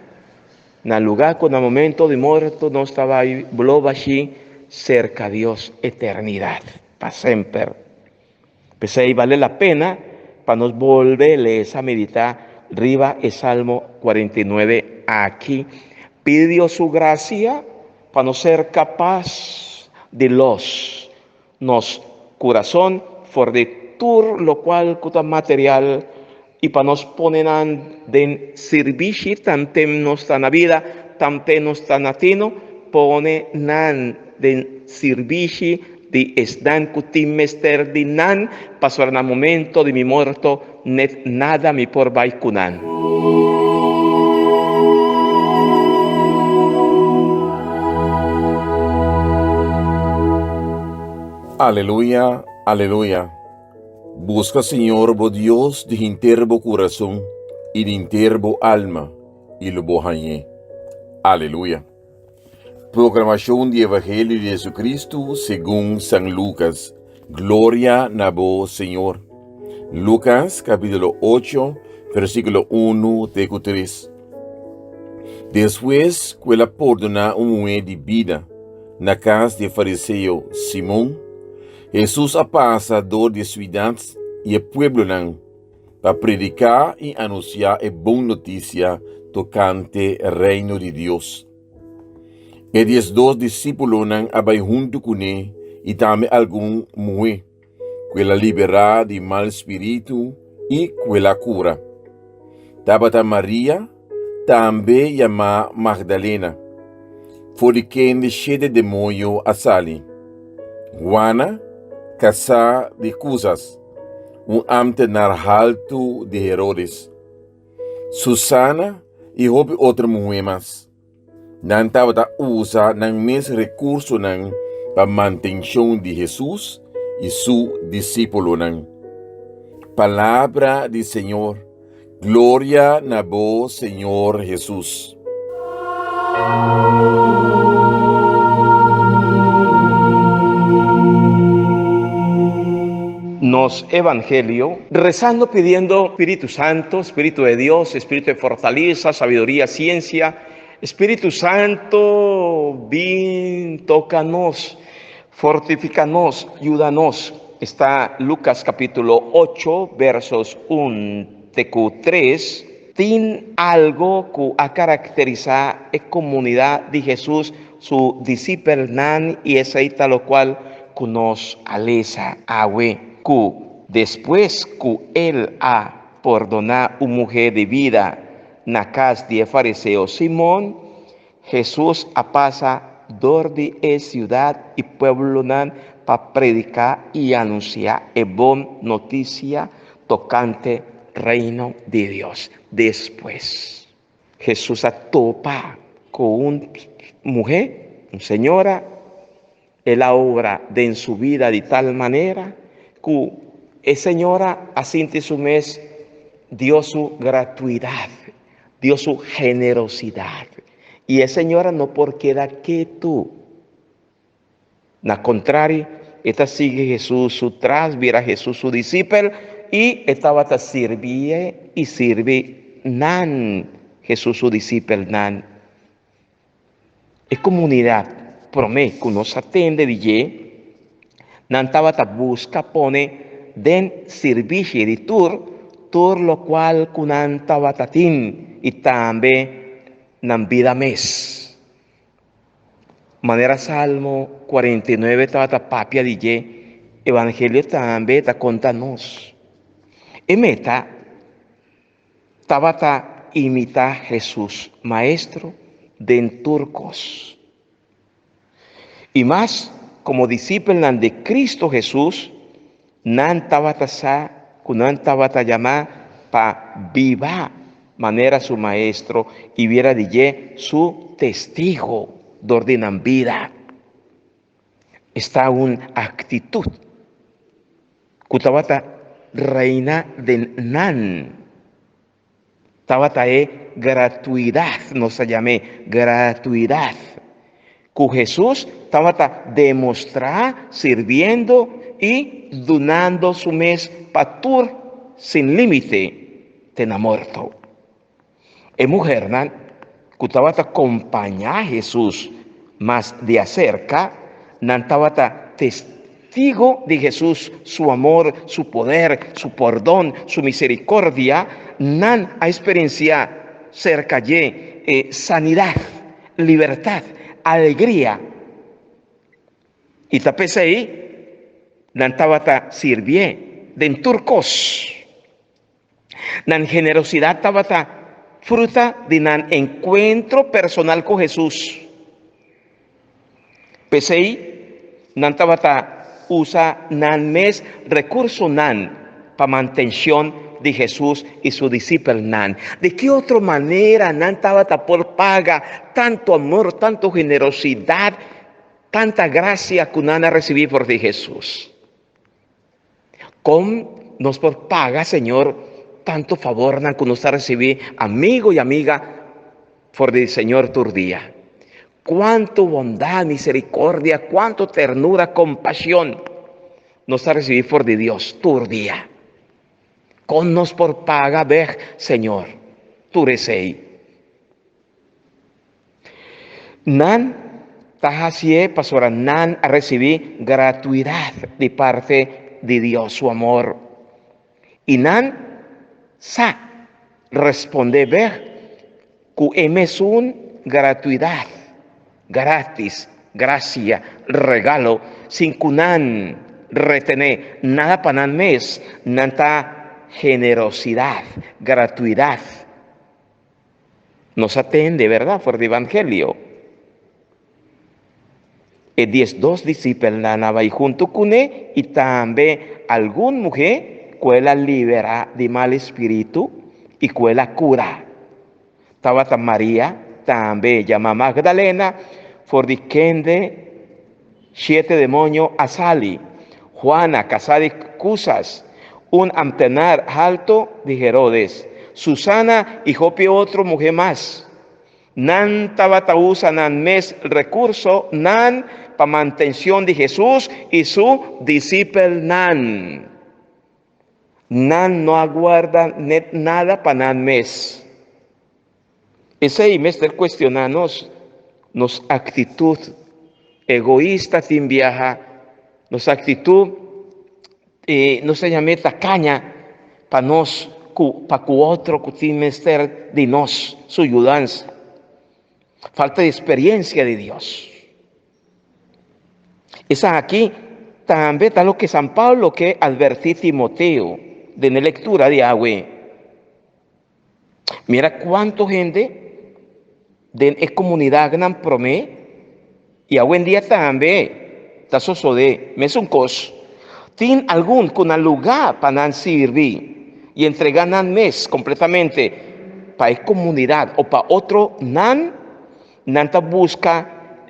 na lugar con el momento de muerto no estaba ahí, bloba allí cerca a Dios, eternidad, para siempre. Pues ahí vale la pena para nos volverles a meditar arriba el Salmo 49 aquí. Pide Dios su gracia para no ser capaz de nos corazón for de tur lo cual cuta material y para nos ponen de servicio también nos está na vida, también nos está natino, pone nan de servicio de esdan cutim mester de nan, pasar el momento de mi muerto, net nada mi por baikunan. Aleluya, aleluya. Busca, Señor, bo Dios, de interbo corazón y de interbo alma, y lo bojañé. Aleluya. Proclamación del Evangelio de Jesucristo según San Lucas. Gloria a vos, Señor. Lucas, capítulo 8, versículo 1 de 3. Después que ela perdona mujer de vida na casa de fariseo Simón, Jesús pasa dor de ciudades y el pueblo para predicar y anunciar la buena noticia tocante el reino de Dios. Y 12 discípulos abai junto con él y también algún mujer que la libera de mal espíritu y que la cura. Tabata María, también llamada Magdalena, fue de quien cheia de demonio a sali. Juana, casa de Cusas, ambtenar alto de Herodes. Susana e houve outra mulher mais. Não estava usa ng mesmo recurso para manutenção de Jesus e seu discípulo. Palavra do Senhor. Glória na vós, Senhor Jesus. Nos evangelio, rezando, pidiendo Espíritu Santo, Espíritu de Dios, Espíritu de fortaleza, sabiduría, ciencia. Espíritu Santo, ven, tócanos, fortifícanos, ayúdanos. Está Lucas capítulo 8, versos 1 a 3. Tiene algo que a caracterizar la comunidad de Jesús, su discípulo, y esa es lo cual que nos alesa agüe. Después que él ha perdonado una mujer de vida na casa de fariseo Simón, Jesús pasa dor de ciudad y pueblo para predicar y anunciar la buena noticia tocante reino de Dios. Después, Jesús topa con una mujer, una señora, la obra de en su vida de tal manera que esa señora asiente su mes dio su gratuidad, dio su generosidad. Y esa señora no porque da que tú. Na contrario, esta sigue Jesús su tras, viera Jesús su discípulo y estaba a servir y sirve Jesús su discípulo Es comunidad, promete que nos atende de estaba a busca pone den servicio de tur lo cual kunanta batatin y también nan vida mes. Manera Salmo 49 estaba papia de Evangelio también ta contanos. Y meta estaba imita Jesús, maestro de turcos. Y más como discípulo de Cristo Jesús, nan tabata kunan tabata llama pa viva manera su maestro y viera de su testigo ordenan vida. Está una actitud. Kutabata reina de nan. Tabata gratuidad, no se llame gratuidad. Que Jesús tabata demostrar sirviendo y donando su mes patur sin límite te muerto. Mujer nan que tabata acompañar a Jesús más de acerca, nan tabata testigo de Jesús, su amor, su poder, su perdón, su misericordia, nan a experienciar cerca de sanidad, libertad, alegría. Y tapese ahí, nan tabata sirvie, den turcos, nan generosidad tabata fruta de nan encuentro personal con Jesús. Pese ahí, nan tabata usa nan mes recurso nan para mantención de Jesús y su discípulo nan. ¿De qué otra manera nan tabata por paga tanto amor, tanto generosidad, tanta gracia que nan ha recibido por de Jesús? ¿Cómo nos por paga, Señor, tanto favor nan que nos ha recibido, amigo y amiga, por el Señor tu día? Cuánto bondad, misericordia, cuánto ternura, compasión nos ha recibido por de Dios tu día. Con nos por paga, ver, Señor, tu resei. Nan tajasie pasora nan a recibir gratuidad de parte de Dios, su amor. Y nan sa responde ver que es un gratuidad, gratis, gracia, regalo, sin que nan retener nada para nan mes, nanta generosidad, gratuidad. Nos atende, ¿verdad? Por el Evangelio. Y 12 discípulos nanaba y junto con él, y también alguna mujer que la libera de mal espíritu y que la cura. Tabata María, también llama Magdalena, for de kende 7 demonios asali. Juana, casada de Cusas, un amtenar alto de Herodes. Susana y jope otro mujer más. Nan tabata usa nan mes recurso nan para mantención de Jesús y su discípulo nan. Nan no aguarda nada para nan mes. Ese mes del cuestionarnos nos actitud egoísta sin viaja, nos actitud no se llame tacaña para nos, para que otro que tiene menester de nos, su ayudanza. Falta de experiencia de Dios. Esa aquí también está lo que San Pablo que advertí Timoteo de la lectura de agua. Mira cuánto gente de comunidad gran promé y hoy en día también está sosode, me es un cos. Tin algún con un lugar para nan servir y entregar nan mes completamente para la comunidad o para otro nan ta busca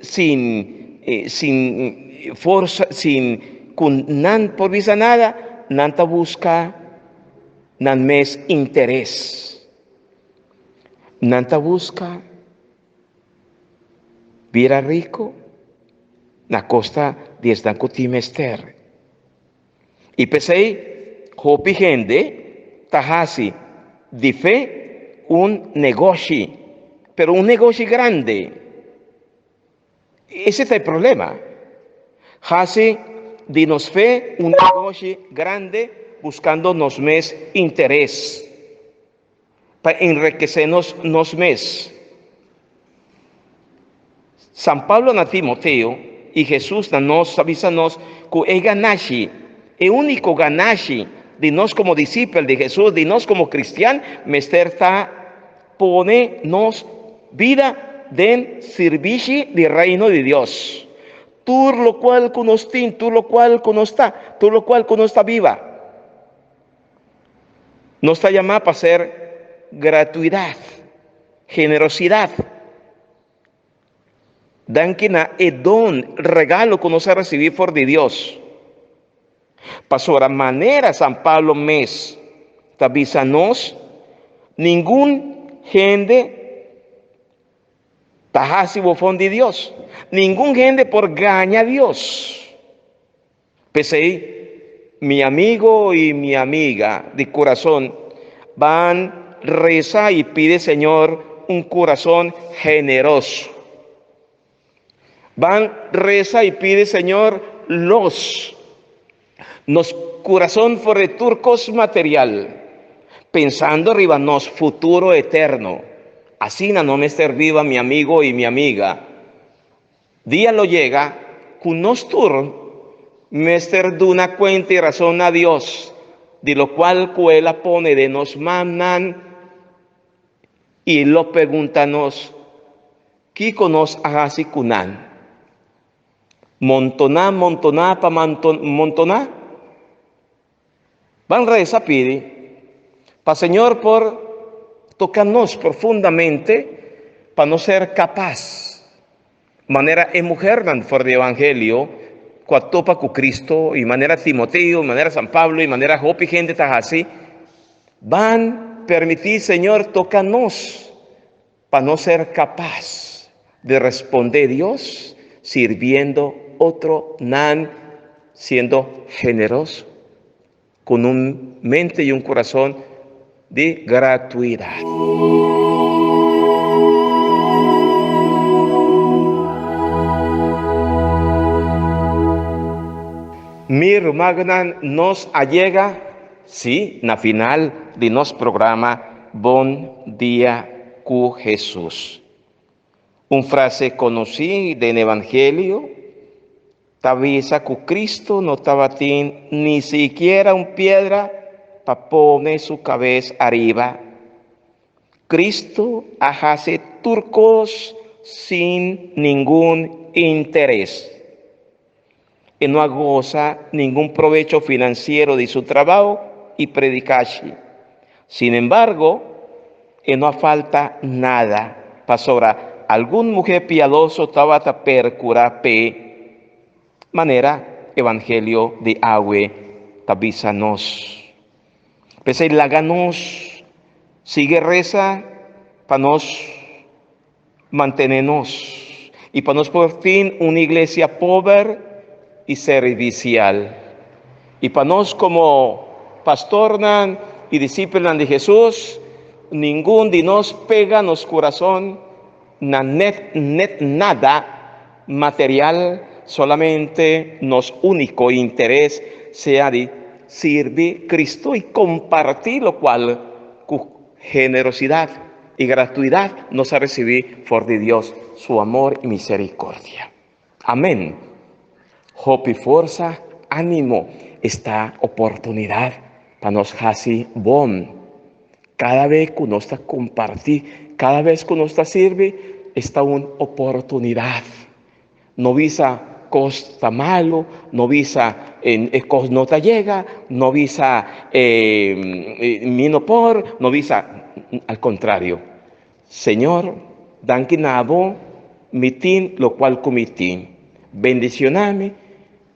sin fuerza, sin con nan por visa nada, nan ta busca nan mes interés, nan ta busca vira rico na costa de estar timester. Y pensé, hopi gente, tajasi, de fe, un negocio, pero un negocio grande. Ese es el problema. Hasi, de nos fe, un negocio grande, buscando nos mes interés, para enriquecernos nos mes. San Pablo na Timoteo, y Jesús nos avísanos que el ganashi, el único ganashi de nos como discípulos de Jesús, de nos como cristianos, mester está pone nos vida den servicio del reino de Dios. Tú lo cual conostin, tú lo cual conozta, tú lo cual conozta viva. Nos está llamado para hacer gratuidad, generosidad. Dan que na don, regalo que nos recibir por de Dios. Pasó la manera San Pablo mes, tabizanos, ningún gente tajasi bofón de Dios. Ningún gente por gaña a Dios. Pese mi amigo y mi amiga de corazón van reza y pide Señor un corazón generoso. Van reza y pide Señor nos corazón for de turcos material, pensando arriba nos futuro eterno. Así no me viva mi amigo y mi amiga. Día lo llega, con nos mester de una cuenta y razón a Dios, de lo cual cuela pone de nos mandan y lo preguntanos, ¿qué conos así cunan? Montoná pa montoná. Van reza pide, pa Señor por tocarnos profundamente, para no ser capaz. Manera mujer dan for de evangelio, cuatopa con Cristo, y manera Timoteo, y manera San Pablo, y manera Hopi gente así, van permitir, Señor, tocarnos, para no ser capaz de responder a Dios, sirviendo otro, siendo generoso, con un mente y un corazón de gratuidad. Mir Magnan nos allega, sí, na final de nos programa Bon Día con Jesús. Un frase conocida en Evangelio, tavisa que Cristo no estaba ni siquiera un piedra para poner su cabeza arriba. Cristo hace turcos sin ningún interés. Y no goza ningún provecho financiero de su trabajo y predicación. Sin embargo, no falta nada. Pasora, algún mujer piadoso estaba a percura manera evangelio de agua tabizanos. Pese laganos, sigue reza para nos mantenernos y para nos por fin una iglesia pobre y servicial. Y para nos como pastor y discípulos de Jesús, ningún de nos pega nos corazón nada material, solamente nos único interés sea de servir a Cristo y compartir, lo cual con generosidad y gratuidad nos ha recibido por de Dios su amor y misericordia. Amén. Hope y fuerza, ánimo, esta oportunidad para nos hacer bon. Cada vez que nos está compartir, cada vez que nos está sirve, está una oportunidad. No visa costa malo, no visa no te llega, no visa minopor, no visa al contrario. Señor, dan que nabo mitin lo cual comitín. Bendicioname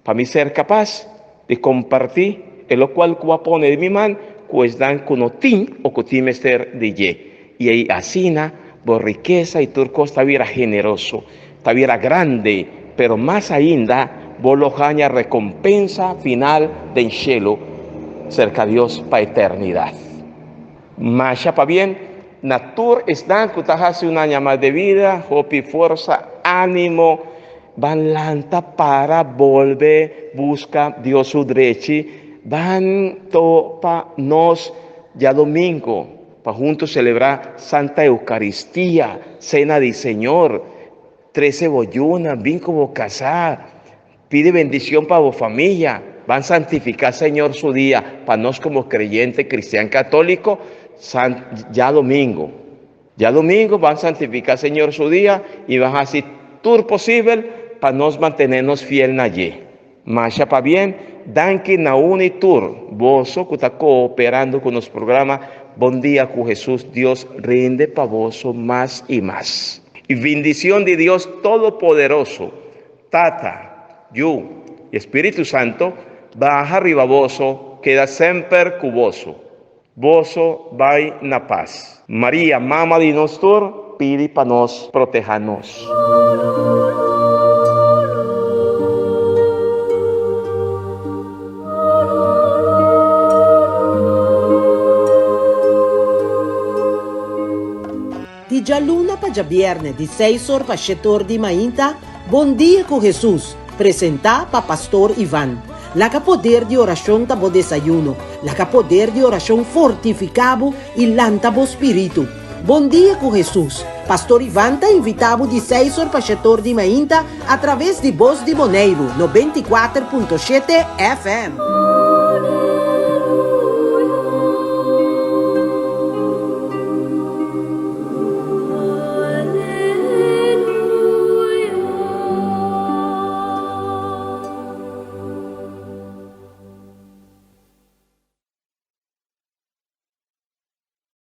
para mí ser capaz de compartir en lo cual pone de mi mano, pues dan conotín o cotimester de ye. Y ahí asina, por riqueza y turco estuviera generoso, estuviera grande, pero más ainda, bolojaña recompensa final de cielo, cerca de Dios para eternidad. Masha pa bien, natur están que hace una llamada de vida, hopi fuerza, ánimo, van lanta para volver, busca Dios su derecho, van topa nos ya domingo, para juntos celebrar Santa Eucaristía, Cena del Señor, 13 boyunas, bien como casar, pide bendición para tu familia, van a santificar Señor su día, para nos como creyente cristiano católico, ya domingo van a santificar Señor su día y van a hacer todo posible para nos mantenernos fieles allí. Masha pa bien, dan que na unitur, vos que está cooperando con los programas Bon Día con Jesús, Dios rinde para vos más y más. y bendición de Dios Todopoderoso, Tata, Yu y Espíritu Santo, baja arriba voso, queda sempre cuboso. Voso vai na paz. María, Mama de Nostor, pide para nos protejanos. Di già luna pa già viernes, di 6 horas pa 7 horas di mainta, Bom Dia com Jesus, presenta pa Pastor Ivan. La que poder de oración tabo desayuno, la que poder de oración fortificado y lantabo espíritu. Bom Dia com Jesus. Pastor Ivan ta invitado de 6 horas para 7 horas de mainta a través de Voz de Moneiro, 94.7 FM.